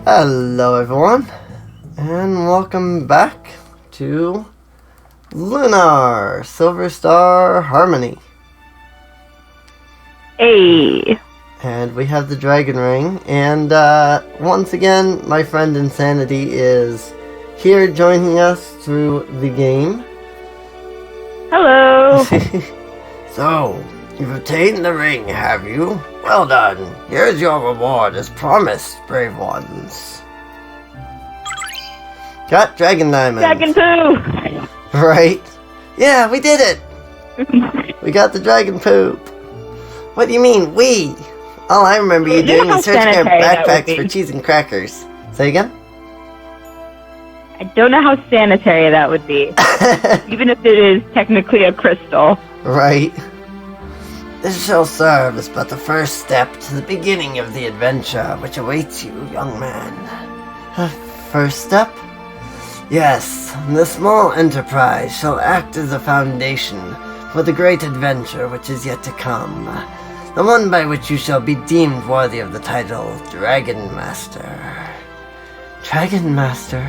Hello everyone, and welcome back to Lunar, Silver Star Harmony. Hey. And we have the Dragon Ring, and once again, my friend Insanity is here joining us through the game. Hello. So, you've obtained the ring, have you? Well done. Here's your reward as promised, brave ones. Got Dragon Diamond. Dragon poo. Right? Yeah, we did it! We got the dragon poop. What do you mean, we? All I remember you doing is searching our backpacks for cheese and crackers. Say again? I don't know how sanitary that would be. Even if it is technically a crystal. Right. This shall serve as but the first step to the beginning of the adventure which awaits you, young man. First step? Yes, the small enterprise shall act as a foundation for the great adventure which is yet to come. The one by which you shall be deemed worthy of the title Dragon Master. Dragon Master?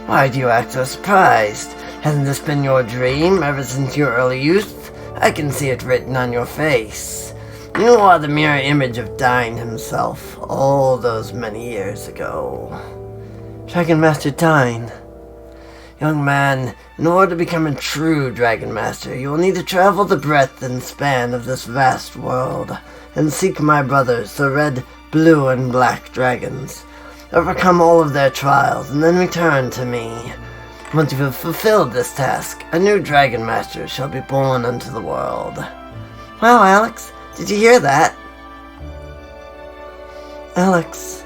Why do you act so surprised? Hasn't this been your dream ever since your early youth? I can see it written on your face. You are the mirror image of Dine himself, all those many years ago. Dragon Master Dine. Young man, in order to become a true Dragon Master, you will need to travel the breadth and span of this vast world, and seek my brothers, the red, blue, and black dragons. Overcome all of their trials, and then return to me. Once you have fulfilled this task, a new Dragon Master shall be born unto the world. Wow, Alex, did you hear that? Alex.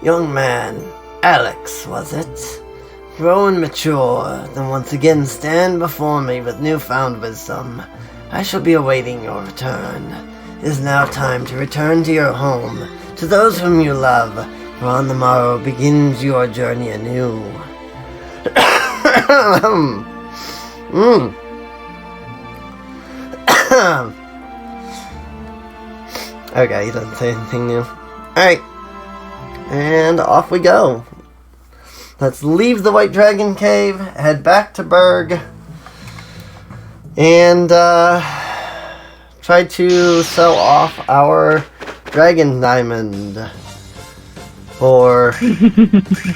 Young man, Alex, was it? Grow and mature, then once again stand before me with newfound wisdom. I shall be awaiting your return. It is now time to return to your home, to those whom you love, for on the morrow begins your journey anew. Okay, he doesn't say anything new. Alright. And off we go. Let's leave the White Dragon Cave, head back to Berg, and try to sell off our Dragon Diamond for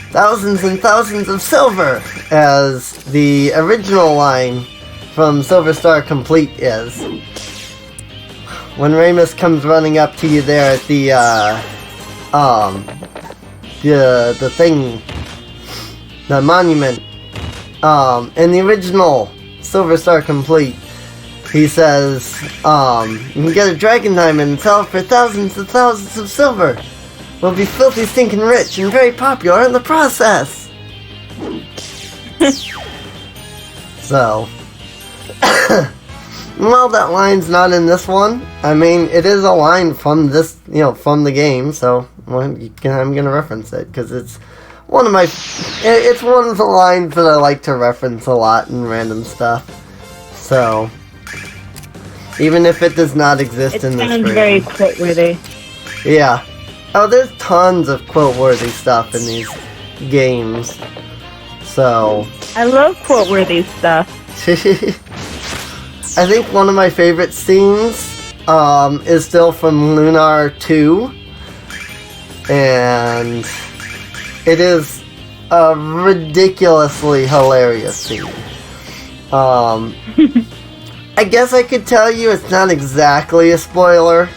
thousands and thousands of silver, as the original line from Silver Star Complete is. When Ramus comes running up to you there at the thing, the monument, in the original Silver Star Complete, he says, you can get a Dragon Diamond and sell it for thousands and thousands of silver. We'll be filthy stinking rich and very popular in the process. So, well, that line's not in this one. I mean, it is a line from this, from the game, so I'm gonna reference it, because it's one of the lines that I like to reference a lot in random stuff. So, even if it does not exist in this version. It sounds very quote-worthy. Yeah. Oh, there's tons of quote-worthy stuff in these games. So, I love quote-worthy stuff. I think one of my favorite scenes is still from Lunar 2. And it is a ridiculously hilarious scene. I guess I could tell you it's not exactly a spoiler.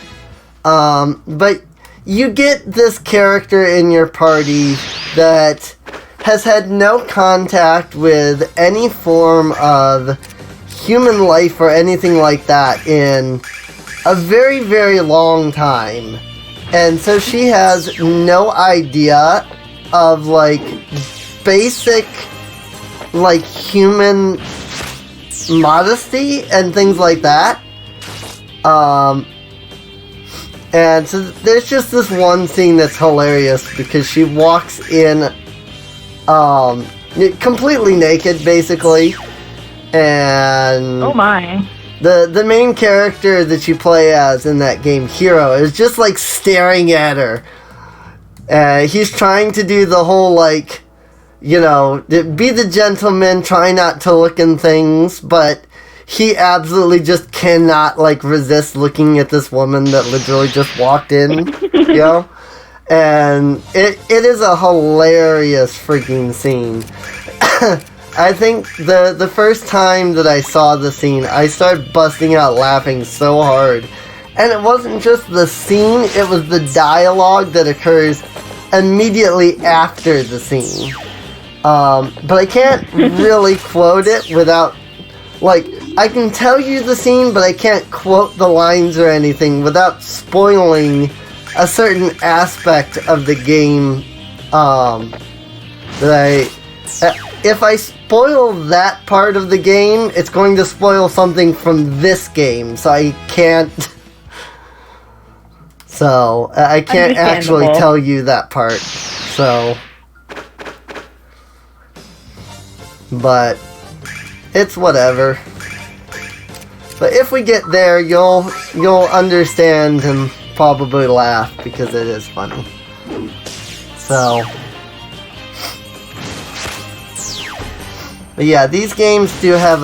But you get this character in your party that has had no contact with any form of human life or anything like that in a very, very long time. And so she has no idea of, basic, human modesty and things like that. And so there's just this one scene that's hilarious because she walks in completely naked, basically. And oh my. The main character that you play as in that game, Hero, is just staring at her. He's trying to do the whole, like, you know, be the gentleman, try not to look in things, but he absolutely just cannot, like, resist looking at this woman that literally just walked in, you know? And it is a hilarious freaking scene. I think the first time that I saw the scene, I started busting out laughing so hard. And it wasn't just the scene, it was the dialogue that occurs immediately after the scene. But I can't really quote it without, like, I can tell you the scene, but I can't quote the lines or anything without spoiling a certain aspect of the game, if I spoil that part of the game, it's going to spoil something from this game, so I can't... So, I can't actually tell you that part, so... But, it's whatever. But if we get there, you'll understand and probably laugh, because it is funny. So... But yeah, these games do have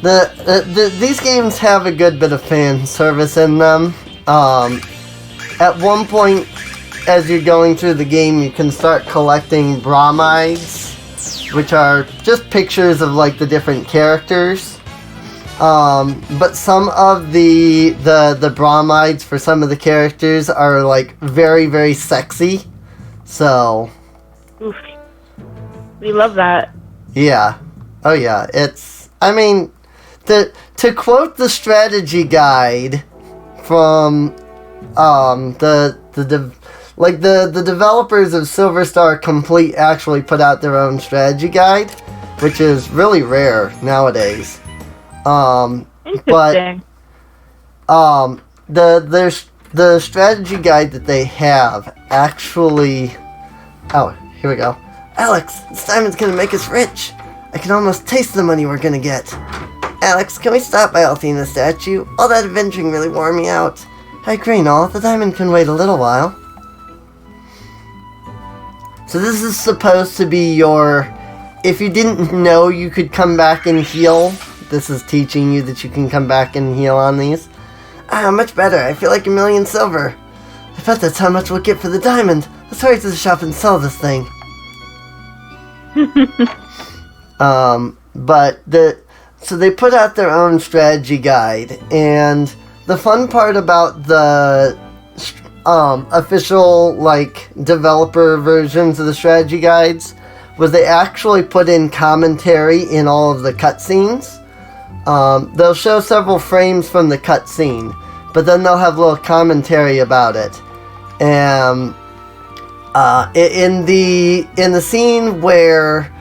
these games have a good bit of fan service in them. At one point, as you're going through the game, you can start collecting bromides, which are just pictures of, like, the different characters. But some of the bromides for some of the characters are, like, very, very sexy. So... Oof. We love that. Yeah. Oh yeah, it's... I mean, to quote the strategy guide from, the developers of Silver Star Complete actually put out their own strategy guide, which is really rare nowadays. Interesting. But, the strategy guide that they have actually... Oh, here we go. Alex, this diamond's gonna make us rich. I can almost taste the money we're gonna get. Alex, can we stop by Althena's statue? All that adventuring really wore me out. I agree, Noel. The diamond can wait a little while. So this is supposed to be your... If you didn't know you could come back and heal, this is teaching you that you can come back and heal on these. Ah, much better. I feel like 1,000,000 silver. I bet that's how much we'll get for the diamond. Let's hurry to the shop and sell this thing. So they put out their own strategy guide, and the fun part about the official, like, developer versions of the strategy guides was they actually put in commentary in all of the cutscenes. They'll show several frames from the cutscene, but then they'll have a little commentary about it. And in the scene where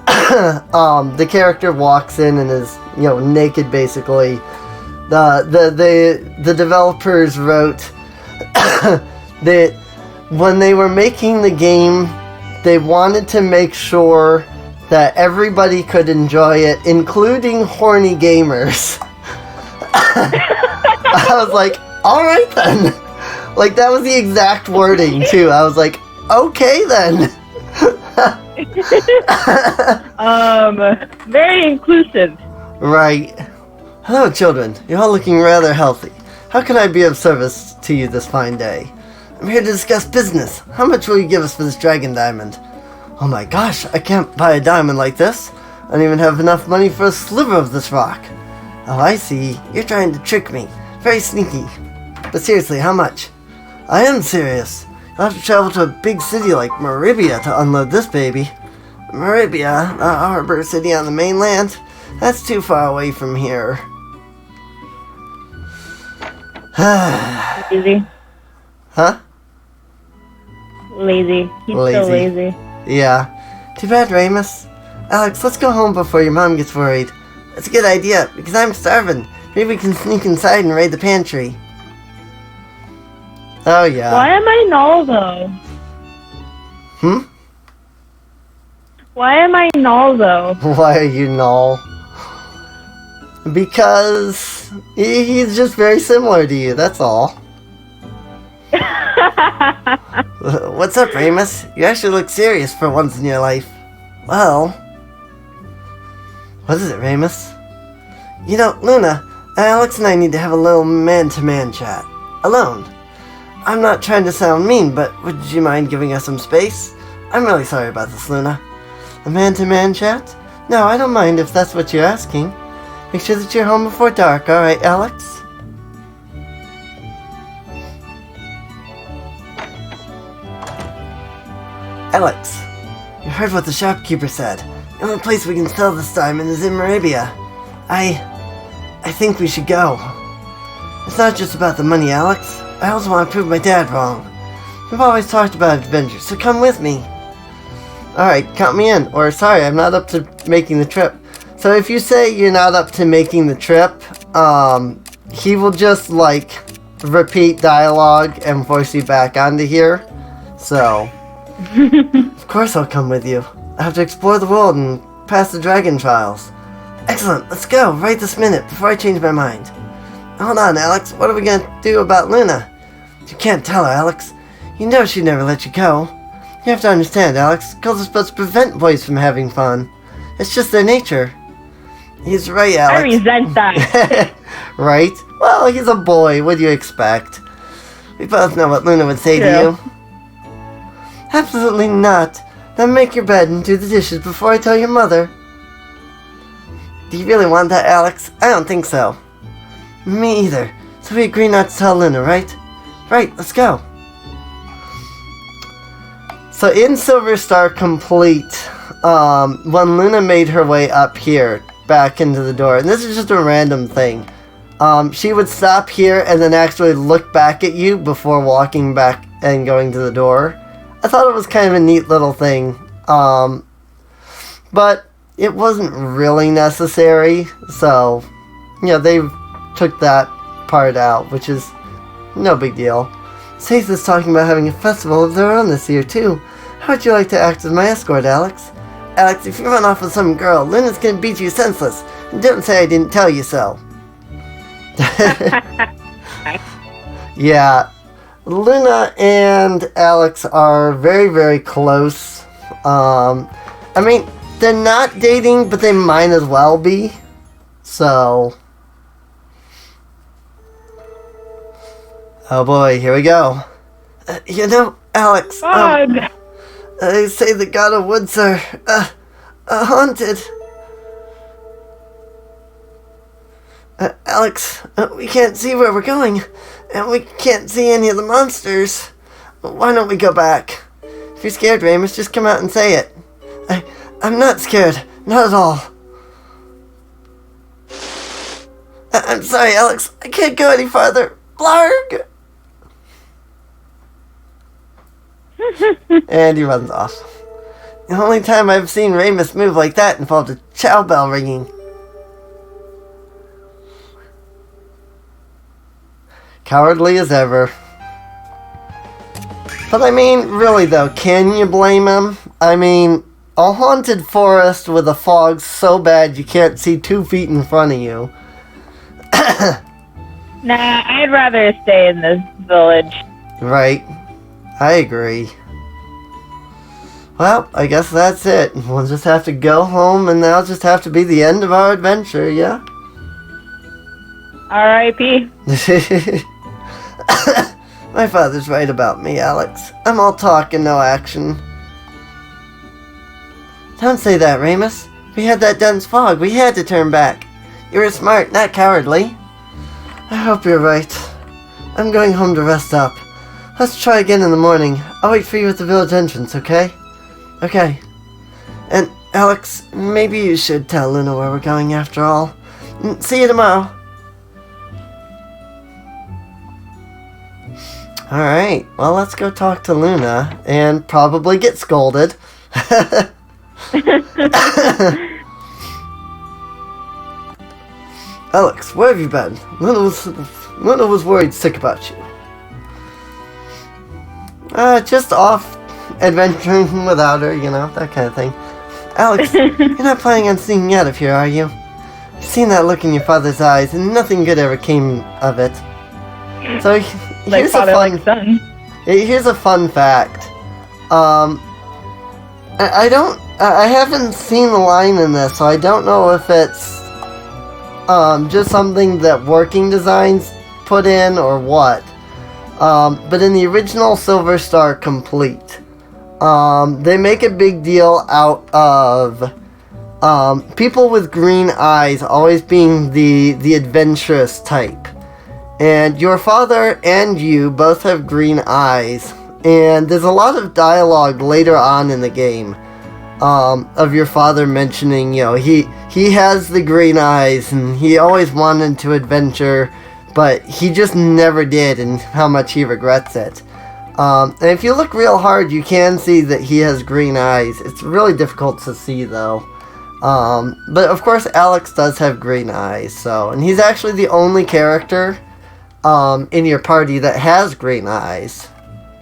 the character walks in and is, you know, naked basically, the developers wrote that when they were making the game, they wanted to make sure that everybody could enjoy it, including horny gamers. I was like, alright then. Like, that was the exact wording too. I was like, okay then. Very inclusive. Right. Hello, children. You're all looking rather healthy. How can I be of service to you this fine day? I'm here to discuss business. How much will you give us for this dragon diamond? Oh my gosh, I can't buy a diamond like this. I don't even have enough money for a sliver of this rock. Oh, I see. You're trying to trick me. Very sneaky. But seriously, how much? I am serious. You'll have to travel to a big city like Maribia to unload this baby. Maribia, a harbor city on the mainland? That's too far away from here. Lazy. Huh? Lazy. He's so lazy. Yeah. Too bad, Ramus. Alex, let's go home before your mom gets worried. That's a good idea, because I'm starving. Maybe we can sneak inside and raid the pantry. Oh, yeah. Why am I null, though? Hmm? Why am I null, though? Why are you null? Because he's just very similar to you, that's all. what's up, Ramus? You actually look serious for once in your life. Well... What is it, Ramus? You know, Luna, Alex and I need to have a little man-to-man chat. Alone. I'm not trying to sound mean, but would you mind giving us some space? I'm really sorry about this, Luna. A man-to-man chat? No, I don't mind if that's what you're asking. Make sure that you're home before dark, alright, Alex? Alex, you heard what the shopkeeper said. The only place we can sell this diamond is in Maribia. I think we should go. It's not just about the money, Alex. I also want to prove my dad wrong. We've always talked about adventures, so come with me. Alright, count me in. Or, sorry, I'm not up to making the trip. So if you say you're not up to making the trip, he will just, like, repeat dialogue and force you back onto here. So, of course I'll come with you. I have to explore the world and pass the dragon trials. Excellent, let's go, right this minute, before I change my mind. Hold on, Alex, what are we gonna do about Luna? You can't tell her, Alex. You know she'd never let you go. You have to understand, Alex, girls are supposed to prevent boys from having fun. It's just their nature. He's right, Alex. I resent that. Right? Well, he's a boy, what do you expect? We both know what Luna would say to you. Absolutely not. Now make your bed and do the dishes before I tell your mother. Do you really want that, Alex? I don't think so. Me either. So we agree not to tell Luna, right? Right, let's go. So in Silver Star Complete, when Luna made her way up here, back into the door, and this is just a random thing, she would stop here and then actually look back at you before walking back and going to the door. I thought it was kind of a neat little thing, but it wasn't really necessary, so, yeah, they took that part out, which is no big deal. Faith is talking about having a festival of their own this year, too. How would you like to act as my escort, Alex? Alex, if you run off with some girl, Luna's gonna beat you senseless, and don't say I didn't tell you so. Yeah. Luna and Alex are very, very close. I mean, they're not dating, but they might as well be. So. Oh boy, here we go. You know, Alex, they say the God of Woods are, haunted. Alex, we can't see where we're going, and we can't see any of the monsters. Why don't we go back? If you're scared, Ramus, just come out and say it. I'm not scared, not at all. I'm sorry, Alex, I can't go any farther. Blarg! And he runs off. The only time I've seen Ramus move like that involved a chow bell ringing. Cowardly as ever. But I mean, really though, can you blame him? I mean, a haunted forest with a fog so bad you can't see 2 feet in front of you. Nah, I'd rather stay in this village. Right. I agree. Well, I guess that's it. We'll just have to go home and that'll just have to be the end of our adventure, yeah? R.I.P. My father's right about me, Alex. I'm all talk and no action. Don't say that, Ramus. We had that dense fog. We had to turn back. You were smart, not cowardly. I hope you're right. I'm going home to rest up. Let's try again in the morning. I'll wait for you at the village entrance, okay? Okay. And, Alex, maybe you should tell Luna where we're going after all. See you tomorrow. Alright, well, let's go talk to Luna and probably get scolded. Alex, where have you been? Luna was worried sick about you. Just off adventuring without her, you know, that kind of thing. Alex, you're not planning on sneaking out of here, are you? I've seen that look in your father's eyes, and nothing good ever came of it. So, here's a fun fact. Um, I haven't seen the line in this, so I don't know if it's just something that Working Designs put in or what. But in the original Silver Star Complete, they make a big deal out of people with green eyes always being the adventurous type. And your father and you both have green eyes. And there's a lot of dialogue later on in the game of your father mentioning, he has the green eyes and he always wanted to adventure, but he just never did, and how much he regrets it. And if you look real hard, you can see that he has green eyes. It's really difficult to see, though. But of course, Alex does have green eyes, and he's actually the only character in your party that has green eyes.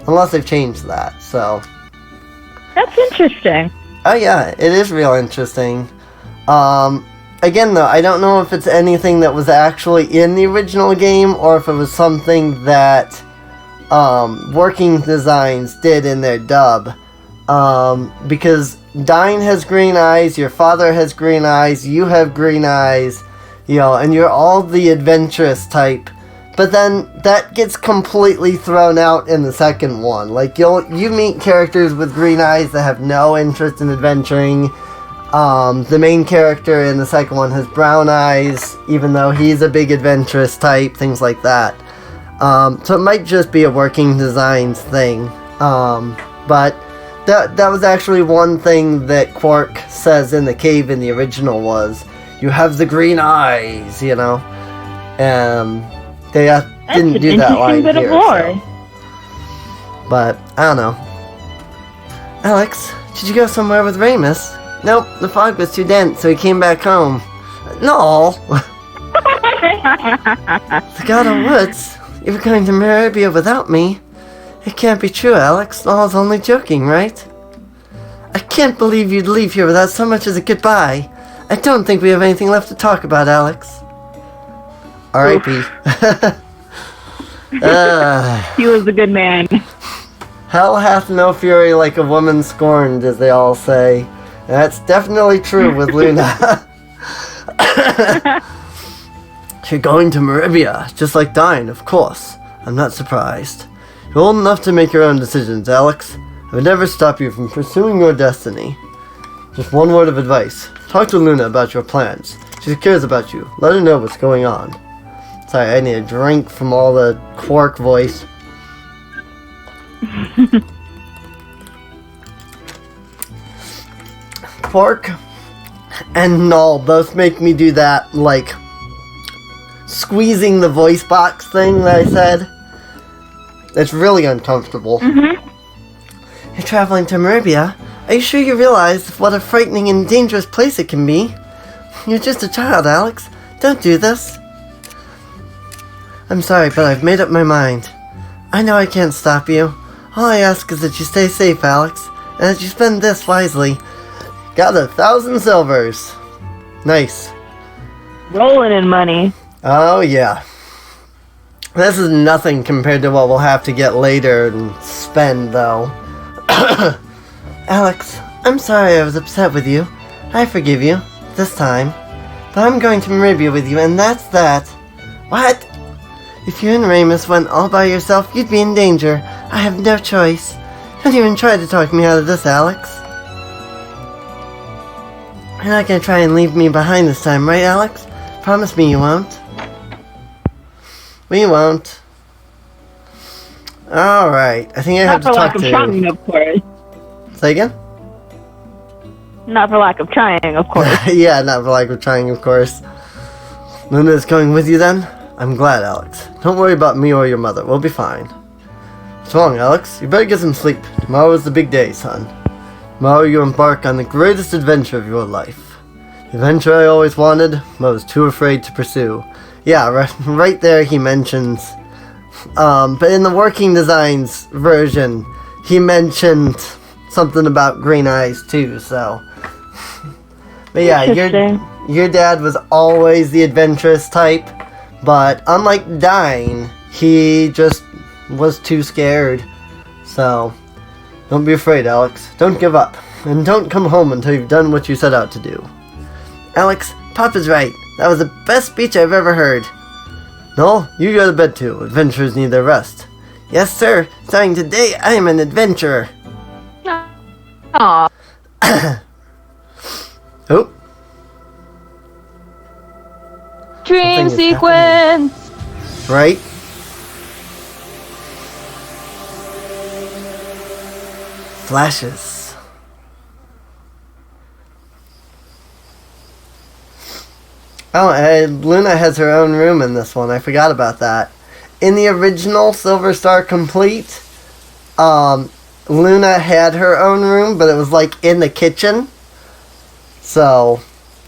Unless they've changed that, so. That's interesting. Oh yeah, it is real interesting. Again though, I don't know if it's anything that was actually in the original game, or if it was something that Working Designs did in their dub. Because Dine has green eyes, your father has green eyes, you have green eyes, and you're all the adventurous type. But then that gets completely thrown out in the second one. Like you meet characters with green eyes that have no interest in adventuring. The main character in the second one has brown eyes, even though he's a big adventurous type, things like that. So it might just be a Working Designs thing. But that was actually one thing that Quark says in the cave in the original was, you have the green eyes, They didn't do that line here. So. But, I don't know. Alex, did you go somewhere with Ramus? Nope, the fog was too dense, so he came back home. No! The God of Woods, you were going to Maribia without me. It can't be true, Alex. I was only joking, right? I can't believe you'd leave here without so much as a goodbye. I don't think we have anything left to talk about, Alex. R.I.P. He was a good man. Hell hath no fury like a woman scorned, as they all say. And that's definitely true with Luna. You're going to Maribia, just like Dine, of course. I'm not surprised. You're old enough to make your own decisions, Alex. I would never stop you from pursuing your destiny. Just one word of advice. Talk to Luna about your plans. She cares about you. Let her know what's going on. Sorry, I need a drink from all the Quark voice. Quark and Null both make me do that, like, squeezing the voice box thing that I said. It's really uncomfortable. Mm-hmm. You're traveling to Maribia. Are you sure you realize what a frightening and dangerous place it can be? You're just a child, Alex. Don't do this. I'm sorry, but I've made up my mind. I know I can't stop you. All I ask is that you stay safe, Alex, and that you spend this wisely. Got 1,000 silvers. Nice. Rolling in money. Oh, yeah. This is nothing compared to what we'll have to get later and spend, though. Alex, I'm sorry I was upset with you. I forgive you, this time. But I'm going to Maribia with you, and that's that. What? If you and Ramus went all by yourself, you'd be in danger. I have no choice. Don't even try to talk me out of this, Alex. You're not gonna try and leave me behind this time, right, Alex? Promise me you won't. We won't. Alright, I think I have to talk to you. Not for lack of trying, of course. Say again? Not for lack of trying, of course. Yeah, not for lack of trying, of course. Luna's going with you then? I'm glad, Alex. Don't worry about me or your mother. We'll be fine. What's wrong, Alex? You better get some sleep. Tomorrow is the big day, son. Tomorrow you embark on the greatest adventure of your life. The adventure I always wanted, but was too afraid to pursue. Yeah, right there he mentions... but in the Working Designs version, he mentioned something about green eyes too, so... But yeah, your dad was always the adventurous type, but unlike Dine, he just was too scared. So, Don't be afraid, Alex. Don't give up. And don't come home until you've done what you set out to do. Alex, Pop is right. That was the best speech I've ever heard. Noel, you go to bed too. Adventurers need their rest. Yes, sir. Starting today, I am an adventurer. Aww. Oh. Dream sequence! Right? Flashes. Oh, and Luna has her own room in this one. I forgot about that. In the original Silver Star Complete, Luna had her own room, but it was like in the kitchen. So,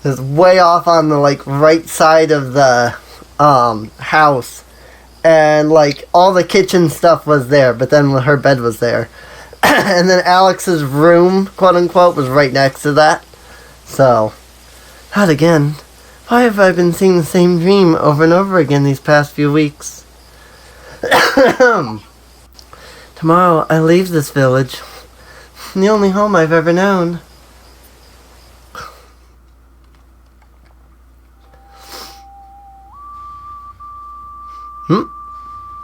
it was way off on the like right side of the house. And like all the kitchen stuff was there, but then her bed was there. And then Alex's room, quote unquote, was right next to that. So, not again. Why have I been seeing the same dream over and over again these past few weeks? Tomorrow I leave this village. The only home I've ever known.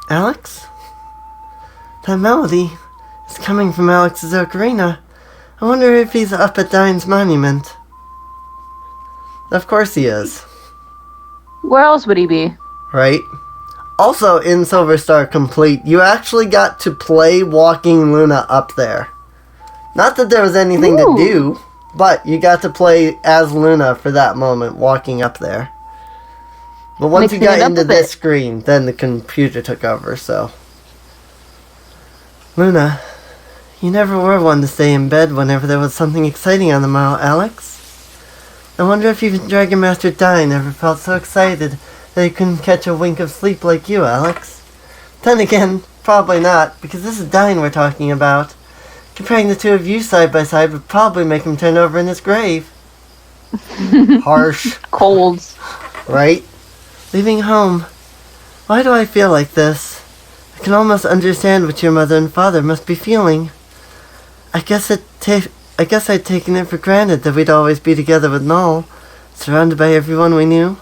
Alex? That melody is coming from Alex's ocarina. I wonder if he's up at Dine's monument. Of course he is. Where else would he be? Right? Also, in Silver Star Complete, you actually got to play walking Luna up there. Not that there was anything to do, but you got to play as Luna for that moment, walking up there. But once you got into this screen, then the computer took over, so... Luna, you never were one to stay in bed whenever there was something exciting on the morrow, Alex. I wonder if even Dragon Master Dine ever felt so excited that he couldn't catch a wink of sleep like you, Alex. Then again, probably not, because this is Dine we're talking about. Comparing the two of you side by side would probably make him turn over in his grave. Harsh. Colds. Right? Leaving home. Why do I feel like this? I can almost understand what your mother and father must be feeling. I guess I'd taken it for granted that we'd always be together with Noel, surrounded by everyone we knew.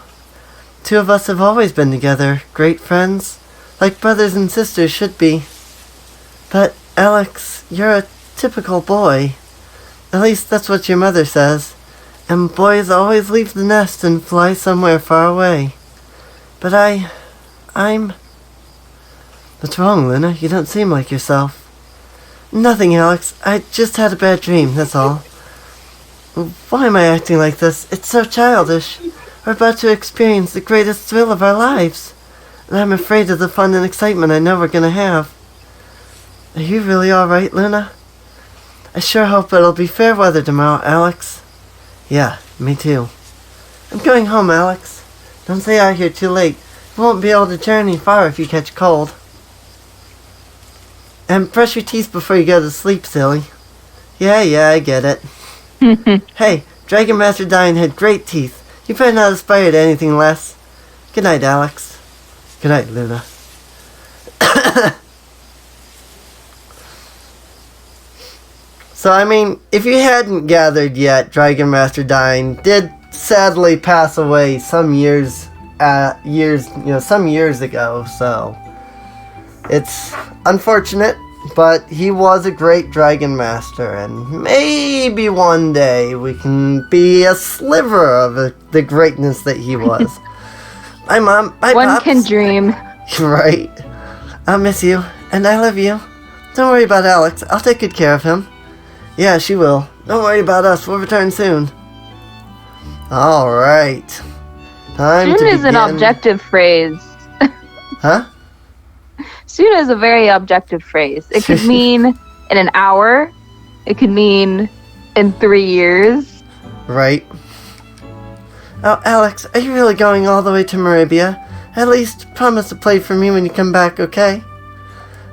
Two of us have always been together, great friends, like brothers and sisters should be. But, Alex, you're a typical boy. At least that's what your mother says. And boys always leave the nest and fly somewhere far away. But I'm... What's wrong, Luna? You don't seem like yourself. Nothing, Alex. I just had a bad dream, that's all. Why am I acting like this? It's so childish. We're about to experience the greatest thrill of our lives. And I'm afraid of the fun and excitement I know we're gonna have. Are you really alright, Luna? I sure hope it'll be fair weather tomorrow, Alex. Yeah, me too. I'm going home, Alex. Don't stay out here too late. You won't be able to journey far if you catch cold. And brush your teeth before you go to sleep, silly. Yeah, I get it. Hey, Dragon Master Dine had great teeth. You better not aspire to anything less. Good night, Alex. Good night, Luna. So, I mean, if you hadn't gathered yet, Dragon Master Dine did sadly pass away some years ago, so it's unfortunate, but he was a great Dragon Master, and maybe one day we can be a sliver of the greatness that he was. Bye, Mom. Bye, One Pops. can dream. Right. I'll miss you, and I love you. Don't worry about Alex. I'll take good care of him. Yeah, she will. Don't worry about us. We'll return soon. Alright. Soon is an objective phrase. Huh? Soon is a very objective phrase. It could mean in an hour. It could mean in 3 years. Right. Oh, Alex, are you really going all the way to Maribia? At least promise to play for me when you come back, okay?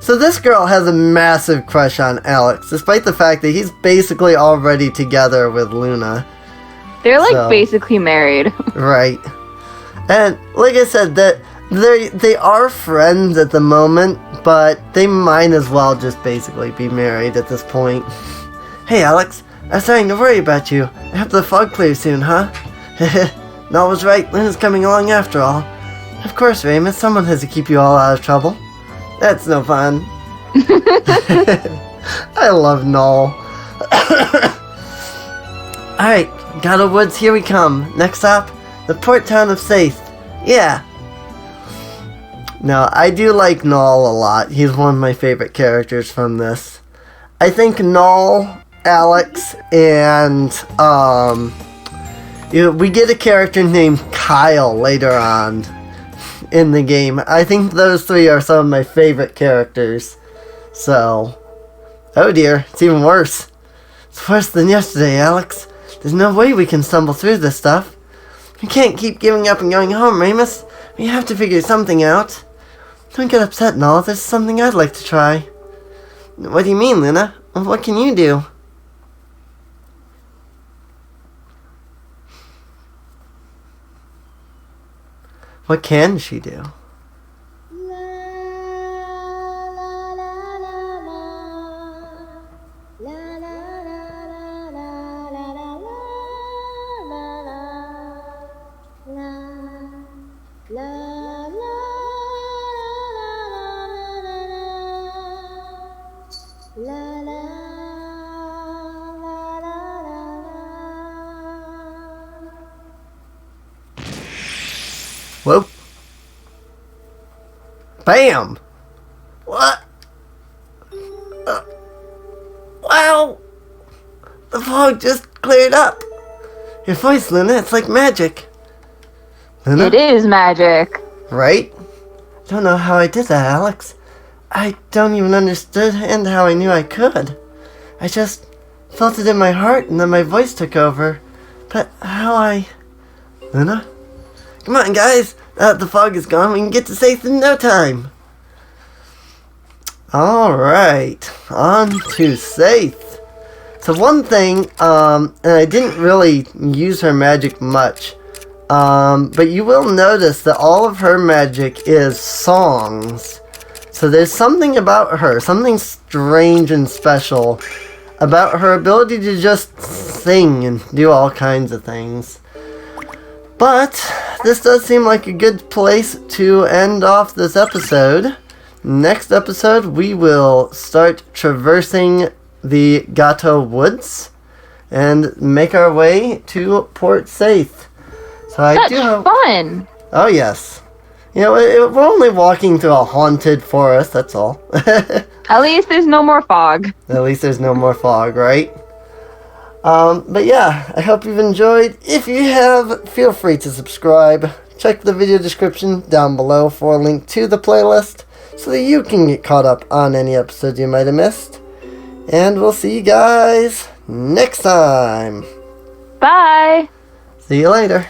So this girl has a massive crush on Alex, despite the fact that he's basically already together with Luna. They're like basically married. Right. And like I said, that They are friends at the moment, but they might as well just basically be married at this point. Hey, Alex, I was starting to worry about you. I hope the fog clears soon, huh? Noel was right. Luna's coming along after all. Of course, Ramus. Someone has to keep you all out of trouble. That's no fun. I love Noel. Alright, Gato Woods, here we come. Next stop, the port town of Saith. Yeah. No, I do like Noel a lot. He's one of my favorite characters from this. I think Noel, Alex, and we get a character named Kyle later on in the game. I think those three are some of my favorite characters. So, oh dear, it's even worse. It's worse than yesterday, Alex. There's no way we can stumble through this stuff. We can't keep giving up and going home, Ramus. We have to figure something out. Don't get upset, Noel. There's something I'd like to try. What do you mean, Luna? What can you do? What can she do? Whoa. Bam! What? Wow! The fog just cleared up. Your voice, Luna, it's like magic. Luna? It is magic. Right? Don't know how I did that, Alex. I don't even understand how I knew I could. I just felt it in my heart and then my voice took over. But how Luna? Come on, guys. Now that the fog is gone, we can get to Saith in no time. Alright. On to Saith. So one thing, and I didn't really use her magic much, but you will notice that all of her magic is songs. So there's something about her, something strange and special about her ability to just sing and do all kinds of things. But this does seem like a good place to end off this episode. Next episode, we will start traversing the Gato Woods and make our way to Port Saith. So I do hope... fun! Oh, yes. You know, we're only walking through a haunted forest, that's all. At least there's no more fog. At least there's no more fog, right? But yeah, I hope you've enjoyed. If you have, feel free to subscribe. Check the video description down below for a link to the playlist so that you can get caught up on any episodes you might have missed. And we'll see you guys next time. Bye! See you later.